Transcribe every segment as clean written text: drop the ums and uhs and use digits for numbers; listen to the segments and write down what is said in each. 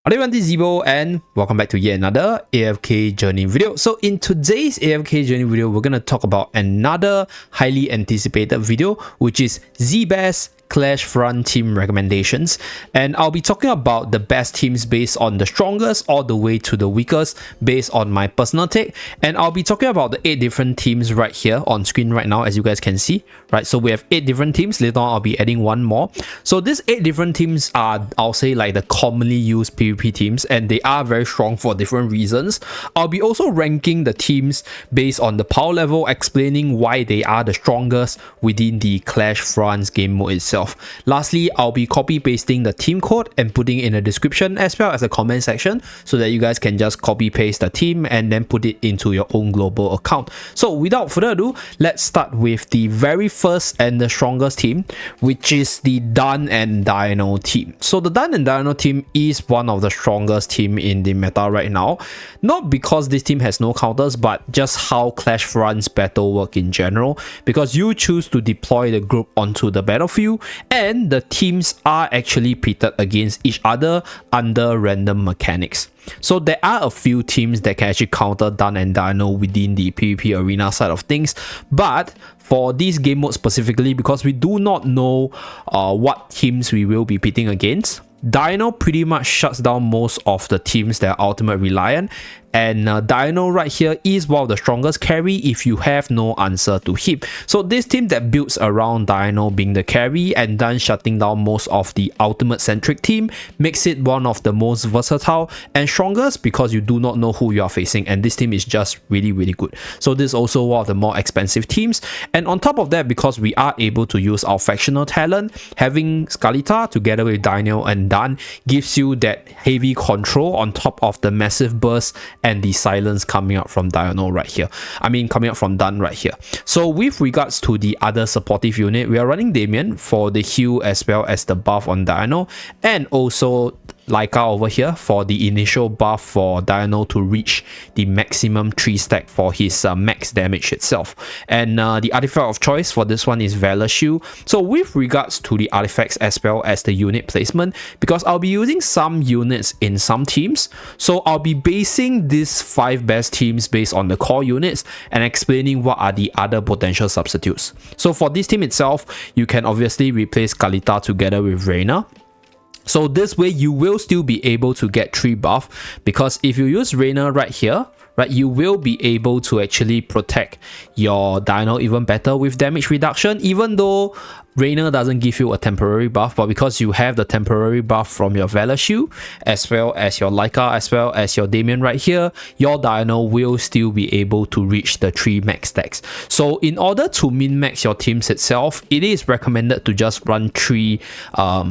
Hello everyone, this is Zeeebo and welcome back to yet another AFK journey video. So in today's AFK journey video, we're going to talk about another highly anticipated video, which is Zeeebo's Clash Front team recommendations, and I'll be talking about the best teams based on the strongest all the way to the weakest based on my personal take. And I'll be talking about the 8 different teams right here on screen right now, as you guys can see, right? So we have 8 different teams. Later on I'll be adding one more. So these 8 different teams are, I'll say, like the commonly used PvP teams, and they are very strong for different reasons. I'll be also ranking the teams based on the power level, explaining why they are the strongest within the Clash Front's game mode itself. Lastly, I'll be copy pasting the team code and putting it in the description as well as the comment section, so that you guys can just copy paste the team and then put it into your own global account. So without further ado, let's start with the very first and the strongest team, which is the Dun and Dino team. So the Dun and Dino team is one of the strongest team in the meta right now, not because this team has no counters, but just how Clash Front's battle work in general, because you choose to deploy the group onto the battlefield and the teams are actually pitted against each other under random mechanics. So there are a few teams that can actually counter Dun and Dino within the PvP arena side of things, but for this game mode specifically, because we do not know what teams we will be pitting against, Dino pretty much shuts down most of the teams that are ultimate reliant, and Dino right here is one of the strongest carry if you have no answer to him. So this team that builds around Dino being the carry and then shutting down most of the ultimate centric team makes it one of the most versatile and strongest, because you do not know who you are facing, and this team is just really good. So this is also one of the more expensive teams, and on top of that, because we are able to use our factional talent, having Skalita together with Dino and Dun gives you that heavy control on top of the massive burst and the silence coming out from Dino right here. Coming out from Dun right here. So with regards to the other supportive unit, we are running Damien for the heal as well as the buff on Dino, and also Laika over here for the initial buff for Dino to reach the maximum 3 stack for his max damage itself. And the artifact of choice for this one is Valor Shield. So with regards to the artifacts as well as the unit placement, because I'll be using some units in some teams, so I'll be basing these 5 best teams based on the core units and explaining what are the other potential substitutes. So for this team itself, you can obviously replace Kalita together with Reyna. So this way you will still be able to get 3 buff, because if you use Reyna right here, right, you will be able to actually protect your Dino even better with damage reduction, even though Reyna doesn't give you a temporary buff, but because you have the temporary buff from your Valor Shield, as well as your Laika, as well as your Damien right here, your Dino will still be able to reach the 3 max stacks. So in order to min-max your teams itself, it is recommended to just run 3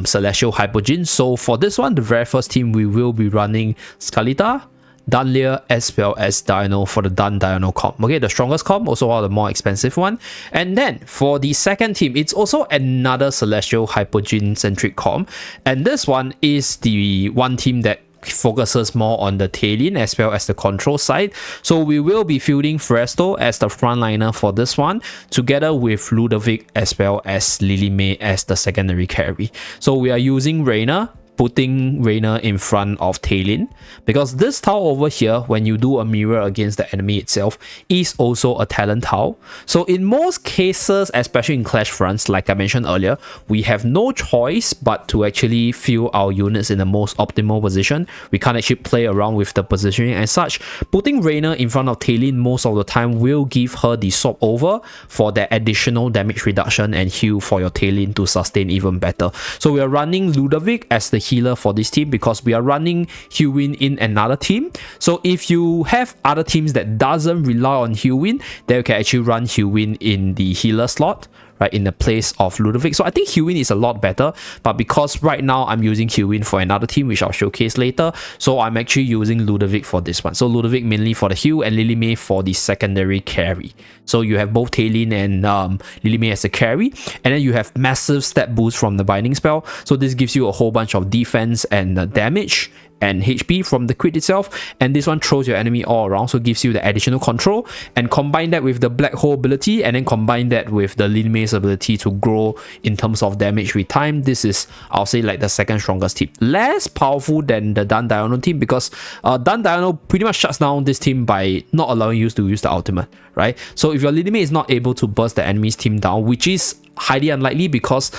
Celestial Hypogenes. So for this one, the very first team, we will be running Skalita, Dunleer, as well as Dino for the Dun Dino comp. Okay, the strongest comp, also one of the more expensive one. And then for the second team, it's also another Celestial Hypogene centric comp, and this one is the one team that focuses more on the tailing as well as the control side. So we will be fielding Fresto as the frontliner for this one, together with Ludovic as well as Lily May as the secondary carry. So we are using Reyna, putting Reyna in front of Tailin, because this tile over here, when you do a mirror against the enemy itself, is also a talent tile. So in most cases, especially in Clash Fronts, like I mentioned earlier, we have no choice but to actually field our units in the most optimal position. We can't actually play around with the positioning and such. Putting Reyna in front of Tailin most of the time will give her the swap over for that additional damage reduction and heal for your Tailin to sustain even better. So we are running Ludovic as the healer for this team, because we are running Hewin in another team. So if you have other teams that doesn't rely on Hewin, then you can actually run Hewin in the healer slot, right, in the place of Ludovic. So I think Hewin is a lot better, but because right now I'm using Hewin for another team, which I'll showcase later, so I'm actually using Ludovic for this one. So Ludovic mainly for the heal and Lily May for the secondary carry. So you have both Tailin and Lily May as a carry, and then you have massive stat boost from the binding spell. So this gives you a whole bunch of defense and damage, and HP from the crit itself, and this one throws your enemy all around, so it gives you the additional control. And combine that with the black hole ability, and then combine that with the Lily May's ability to grow in terms of damage with time. This is, I'll say, like the second strongest team. Less powerful than the Dan Diurnal team, because Dan Diurnal pretty much shuts down this team by not allowing you to use the ultimate, right? So if your Lily May is not able to burst the enemy's team down, which is highly unlikely, because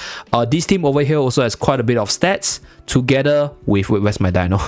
this team over here also has quite a bit of stats, together with, where's my Dino?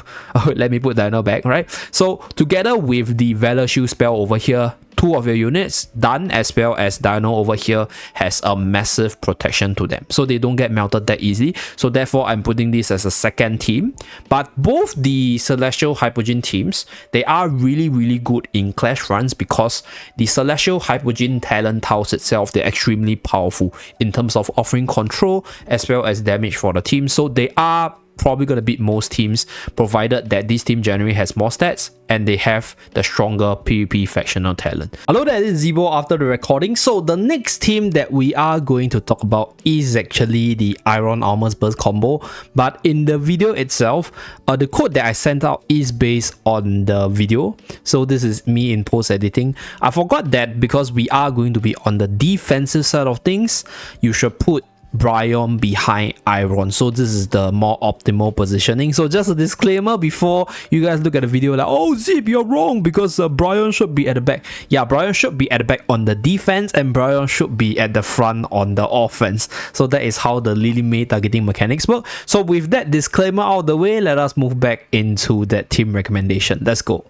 Let me put Dino back, right? So together with the Valor Shield spell over here, 2 of your units, Dan as well as Dino over here, has a massive protection to them, so they don't get melted that easily. So therefore I'm putting this as a second team. But both the Celestial Hypogean teams, they are really good in clash runs, because the Celestial Hypogean talent tiles itself, they're extremely powerful in terms of offering control as well as damage for the team. So they are probably going to beat most teams, provided that this team generally has more stats and they have the stronger PvP factional talent. Hello, that is Zeeebo after the recording. So the next team that we are going to talk about is actually the Iron Armor's Burst combo, but in the video itself, the code that I sent out is based on the video. So this is me in post editing. I forgot that because we are going to be on the defensive side of things, you should put Bryon behind Iron, so this is the more optimal positioning. So just a disclaimer before you guys look at the video like, oh Zip, you're wrong, because Bryon should be at the back. Yeah, Bryon should be at the back on the defense, and Bryon should be at the front on the offense. So that is how the Lily May targeting mechanics work. So with that disclaimer out of the way, let us move back into that team recommendation. Let's go.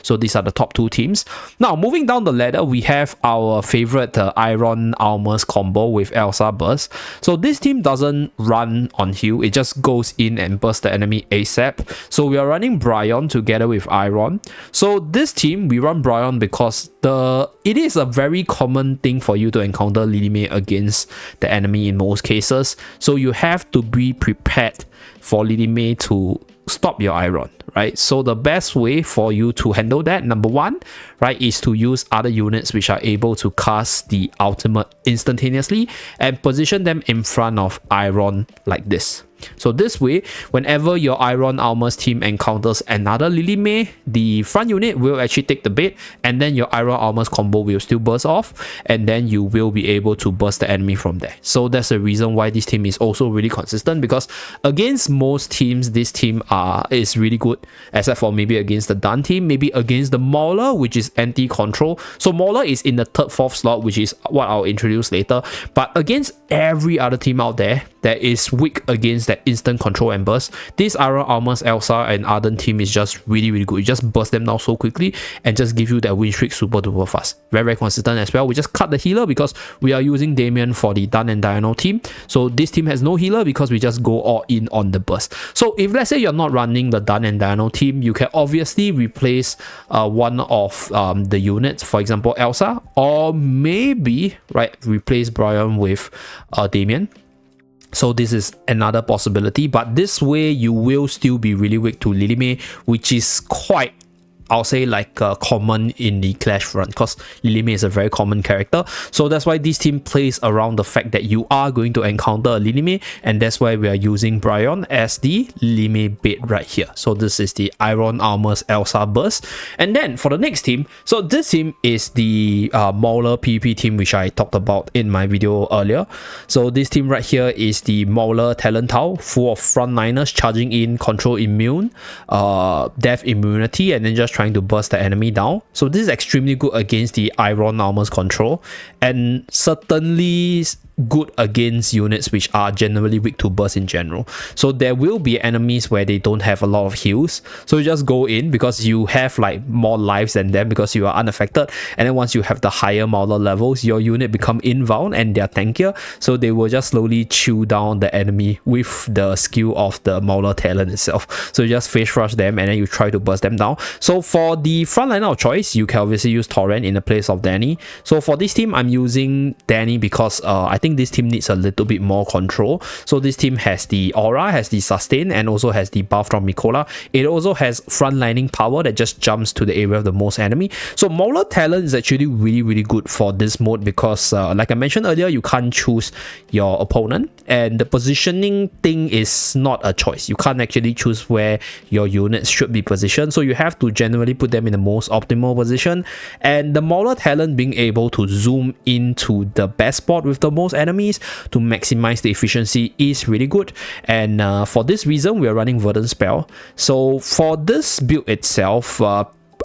So these are the top 2 teams. Now moving down the ladder, we have our favorite Iron Armor's combo with Elsa Burst. So this team doesn't run on heal, it just goes in and bursts the enemy ASAP. So we are running Bryon together with Iron. So this team, we run Bryon because it is a very common thing for you to encounter Lily May against the enemy in most cases. So you have to be prepared for Lily May to stop your Iron, right? So the best way for you to handle that, number 1, right, is to use other units which are able to cast the ultimate instantaneously and position them in front of Iron like this. So this way, whenever your Iron Armor's team encounters another Lily May, the front unit will actually take the bait, and then your Iron Armor's combo will still burst off, and then you will be able to burst the enemy from there. So that's the reason why this team is also really consistent, because against most teams, this team is really good, except for maybe against the Dan team, maybe against the Mauler, which is anti-control. So Mauler is in the 3rd, 4th slot, which is what I'll introduce later. But against every other team out there that is weak against that instant control and burst, this Iron Armor's Elsa and Arden team is just really good. You just burst them down so quickly and just give you that win streak super duper fast. Very consistent as well. We just cut the healer because we are using Damien for the Dan and Diurnal team. So this team has no healer because we just go all in on the burst. So if let's say you're not running the Dan and Diurnal team, you can obviously replace one of the units, for example Elsa, or maybe replace Bryon with Damien. So this is another possibility, but this way you will still be really weak to Lily May, which is quite, I'll say, like common in the clash front, because Lily May is a very common character. So that's why this team plays around the fact that you are going to encounter a Lily May, and that's why we are using Bryon as the Lily May bait right here. So this is the Iron Armor's Elsa Burst. And then for the next team, so this team is the Mauler PvP team, which I talked about in my video earlier. So this team right here is the Mauler talent tile, full of frontliners charging in, control immune, death immunity, and then just trying to burst the enemy down. So this is extremely good against the Iron Armor's control, and certainly good against units which are generally weak to burst in general. So there will be enemies where they don't have a lot of heals, so you just go in because you have like more lives than them because you are unaffected, and then once you have the higher Mauler levels, your unit become invuln and they're tankier, so they will just slowly chew down the enemy with the skill of the Mauler talent itself. So you just face rush them and then you try to burst them down. So for the frontliner of choice, you can obviously use Torrent in the place of Danny. So for this team, I'm using Danny because I think this team needs a little bit more control. So this team has the aura, has the sustain, and also has the buff from Mikola. It also has frontlining power that just jumps to the area of the most enemy. So Mauler talent is actually really good for this mode because like I mentioned earlier, you can't choose your opponent, and the positioning thing is not a choice. You can't actually choose where your units should be positioned, so you have to generally put them in the most optimal position. And the Mauler talent being able to zoom into the best spot with the most enemies to maximize the efficiency is really good. And for this reason, we are running Verdant Spell. So for this build itself,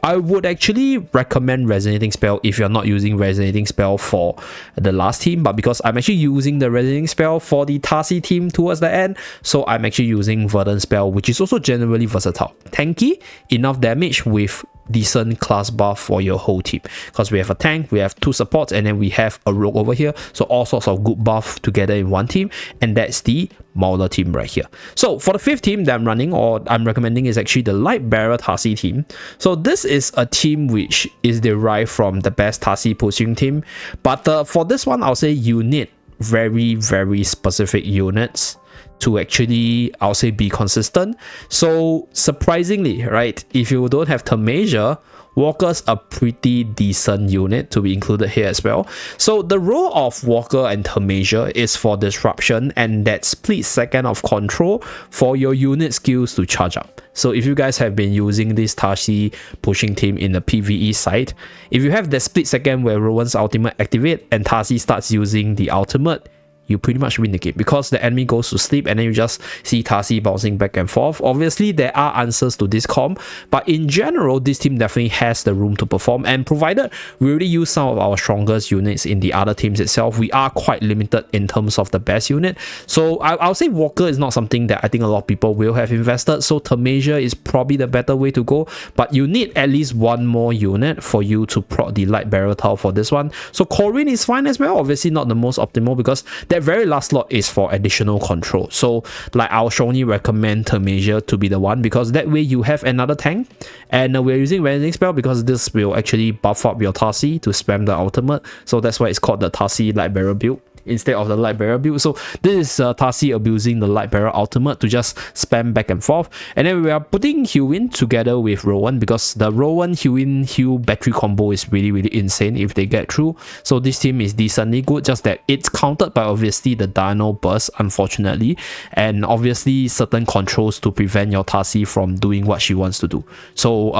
I would actually recommend Resonating Spell if you're not using Resonating Spell for the last team, but because I'm actually using the Resonating Spell for the Tarsi team towards the end, so I'm actually using Verdant Spell, which is also generally versatile. Tanky, enough damage with decent class buff for your whole team, because we have a tank, we have 2 supports, and then we have a rogue over here, so all sorts of good buff together in one team, and that's the Mauler team right here. So for the 5th team that I'm running, or I'm recommending, is actually the Light Bearer Tarsi team. So this is a team which is derived from the best Tarsi pushing team, but for this one, I'll say you need very specific units to actually, I'll say, be consistent. So surprisingly, right, if you don't have Tamasia, Walker's a pretty decent unit to be included here as well. So the role of Walker and Tamasia is for disruption and that split second of control for your unit skills to charge up. So if you guys have been using this Tarsi pushing team in the PvE side, if you have that split second where Rowan's ultimate activate and Tarsi starts using the ultimate, you pretty much win the game, because the enemy goes to sleep and then you just see Tarsi bouncing back and forth. Obviously, there are answers to this comp, but in general, this team definitely has the room to perform, and provided we really use some of our strongest units in the other teams itself, we are quite limited in terms of the best unit. So I'll say Walker is not something that I think a lot of people will have invested, so Tamasia is probably the better way to go, but you need at least one more unit for you to proc the Light Bearer Tau for this one. So Corinne is fine as well, obviously not the most optimal because that very last slot is for additional control. So like I'll strongly recommend Tamasia to be the one, because that way you have another tank, and we're using Resonating Spell because this will actually buff up your Tarsi to spam the ultimate. So that's why it's called the Tarsi Light Bearer build instead of the Light Bearer build. So this is Tarsi abusing the Light Bearer ultimate to just spam back and forth. And then we are putting Hewin together with Rowan, because the Rowan Hewin Hew battery combo is really insane if they get through. So this team is decently good, just that it's countered by obviously the Dino Burst, unfortunately, and obviously certain controls to prevent your Tarsi from doing what she wants to do. So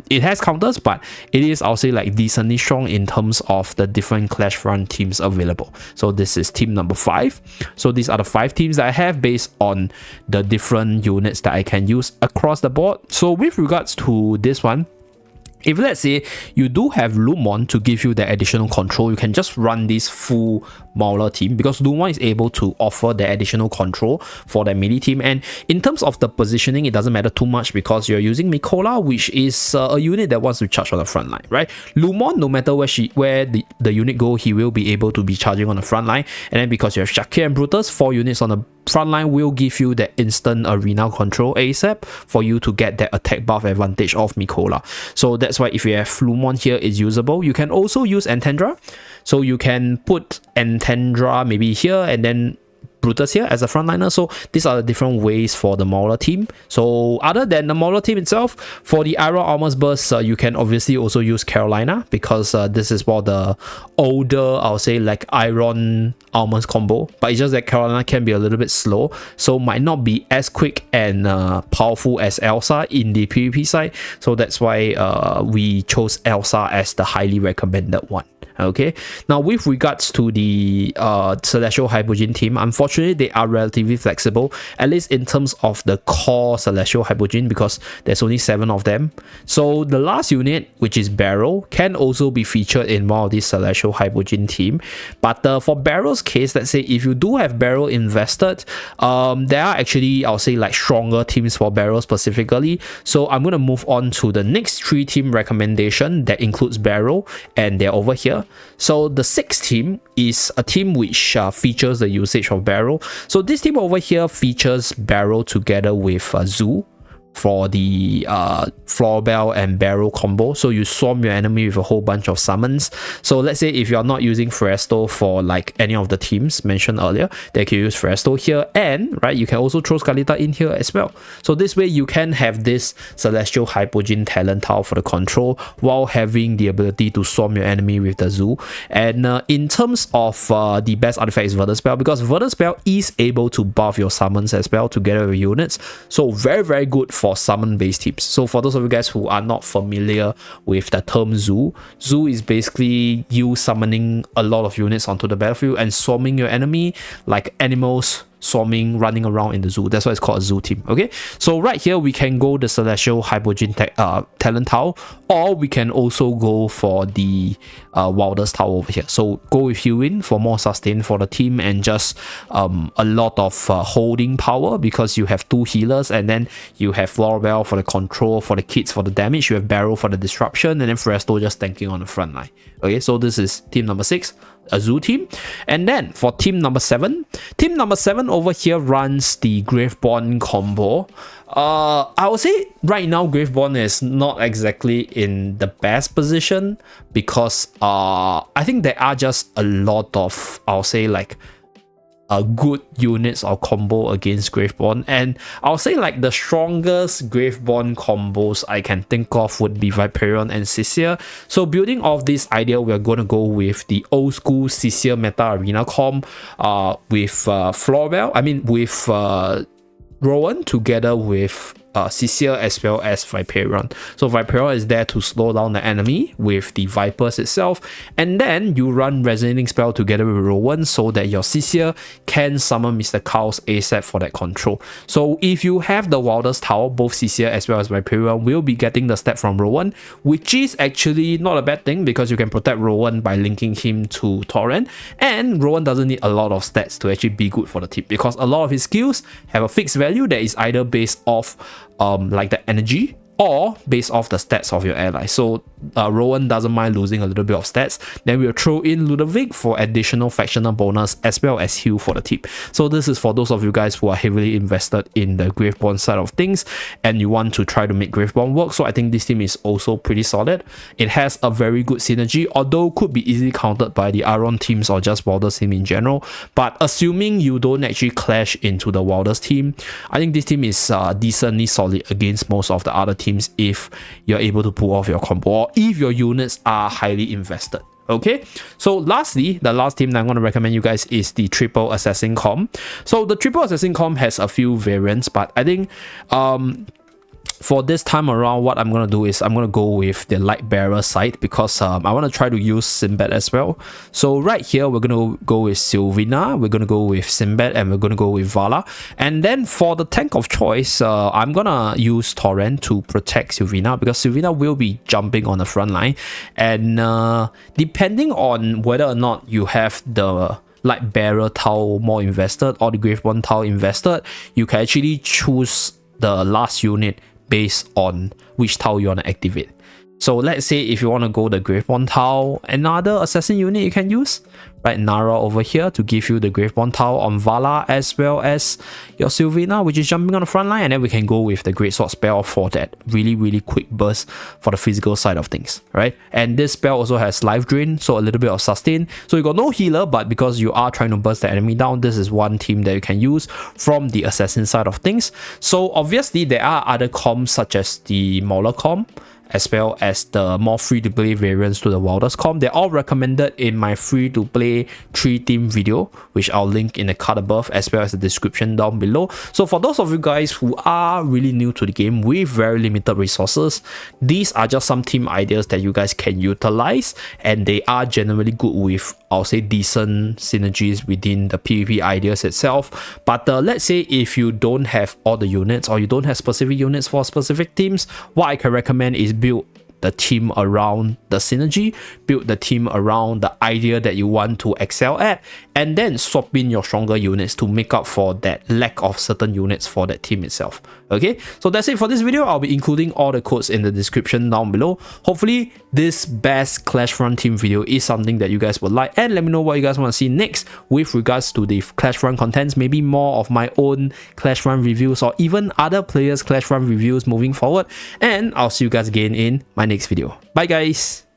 it has counters, but it is, I'll say, like decently strong in terms of the different Clash Run teams available. So this is team number 5. So these are the 5 teams that I have based on the different units that I can use across the board. So with regards to this one, if let's say you do have Lumon to give you the additional control, you can just run this full Mauler team, because Lumon is able to offer the additional control for the melee team. And in terms of the positioning, it doesn't matter too much because you're using Mikola, which is a unit that wants to charge on the front line, right? Lumon, no matter where the unit go, he will be able to be charging on the front line. And then because you have Shakir and Brutus, 4 units on the front line will give you that instant arena control ASAP for you to get that attack buff advantage of Mikola. So that's why if you have Lumon here, it's usable. You can also use Antandra. So you can put Antandra maybe here and then Brutus here as a frontliner. So these are the different ways for the Mauler team. So other than the Mauler team itself, for the Iron Armor's Burst, you can obviously also use Carolina, because this is for the older, I'll say, like Iron Armor's combo, but it's just that Carolina can be a little bit slow, so might not be as quick and powerful as Elsa in the PvP side. So that's why we chose Elsa as the highly recommended one. Okay, now with regards to the Celestial Hypogean team, unfortunately they are relatively flexible, at least in terms of the core Celestial Hypogean, because there's only 7 of them. So the last unit, which is Barrel, can also be featured in one of these Celestial Hypogean team. But for Barrel's case, let's say if you do have Barrel invested, there are actually, I'll say, like stronger teams for Barrel specifically. So I'm going to move on to the next 3 team recommendation that includes Barrel, and they're over here. So the 6th team is a team which features the usage of Barrel. So this team over here features Barrel together with Zeee, for the floor bell and barrel combo. So you swarm your enemy with a whole bunch of summons. So let's say if you're not using Fresto for like any of the teams mentioned earlier, they can use Fresto here, and right, you can also throw Skalita in here as well. So this way you can have this Celestial Hypogean talent tile for the control while having the ability to swarm your enemy with the Zoo. And in terms of the best artifact is Verdant Spell, because Verdant Spell is able to buff your summons as well together with units. So very good for summon based teams. So for those of you guys who are not familiar with the term Zoo is basically you summoning a lot of units onto the battlefield and swarming your enemy like animals swarming, running around in the zoo. That's why it's called a zoo team. Okay, so right here we can go the Celestial Hypogean talent tile, or we can also go for the Wildest tile over here. So go with Healing for more sustain for the team and just a lot of holding power, because you have 2 healers, and then you have Florbell for the control, for the kits for the damage, you have Barrel for the disruption, and then Fresto just tanking on the front line. Okay, so this is team number 6, a Zoo team. And then for team number 7 over here runs the Graveborn combo. I would say right now Graveborn is not exactly in the best position, because I think there are just a lot of, I'll say, like good units or combo against Graveborn, and I'll say like the strongest Graveborn combos I can think of would be Viperion and Sisir. So building off this idea, we're going to go with the old school Sisir meta arena comp with Florbell, with Rowan together with Sisir as well as Viperion. So Viperion is there to slow down the enemy with the Vipers itself, and then you run Resonating Spell together with Rowan so that your Sisir can summon Mr. Chaos ASAP for that control. So if you have the Wildest Tower, both Sisir as well as Viperion will be getting the stat from Rowan, which is actually not a bad thing, because you can protect Rowan by linking him to Torrent, and Rowan doesn't need a lot of stats to actually be good for the team, because a lot of his skills have a fixed value that is either based off like the energy or based off the stats of your ally. So Rowan doesn't mind losing a little bit of stats. Then we'll throw in Ludovic for additional factional bonus as well as heal for the team. So this is for those of you guys who are heavily invested in the Graveborn side of things and you want to try to make Graveborn work. So I think this team is also pretty solid. It has a very good synergy, although could be easily countered by the Aron teams or just Wildest team in general. But assuming you don't actually clash into the Wildest team, I think this team is decently solid against most of the other teams if you're able to pull off your combo, or if your units are highly invested. Okay, so lastly, the last team that I'm going to recommend you guys is the Triple Assassin comp. So the Triple Assassin comp has a few variants, but I think for this time around, what I'm going to do is I'm going to go with the Light Bearer side, because I want to try to use Sinbad as well. So right here, we're going to go with Sylvina, we're going to go with Sinbad, and we're going to go with Vala. And then for the tank of choice, I'm going to use Torrent to protect Sylvina, because Sylvina will be jumping on the front line. And depending on whether or not you have the Light Bearer tile more invested or the Graveborn tile invested, you can actually choose the last unit based on which tile you want to activate. So let's say if you want to go the Graveborn tile, another assassin unit you can use, right? Nara over here to give you the Graveborn tile on Vala as well as your Sylvina, which is jumping on the front line, and then we can go with the Greatsword spell for that really quick burst for the physical side of things, right? And this spell also has life drain, so a little bit of sustain. So you got no healer, but because you are trying to burst the enemy down, this is one team that you can use from the assassin side of things. So obviously there are other comps such as the Mauler comp, as well as the more free-to-play variants to the Wildest comp. They're all recommended in my free-to-play 3-team video, which I'll link in the card above as well as the description down below. So for those of you guys who are really new to the game with very limited resources, these are just some team ideas that you guys can utilize, and they are generally good with, I'll say, decent synergies within the PvP ideas itself. But let's say if you don't have all the units, or you don't have specific units for specific teams, what I can recommend is build the team around the synergy, build the team around the idea that you want to excel at, and then swap in your stronger units to make up for that lack of certain units for that team itself. Okay, so that's it for this video. I'll be including all the codes in the description down below. Hopefully this best Clash Run team video is something that you guys would like, and let me know what you guys want to see next with regards to the Clash Run contents, maybe more of my own Clash Run reviews or even other players Clash Run reviews moving forward. And I'll see you guys again in my next video. Bye guys.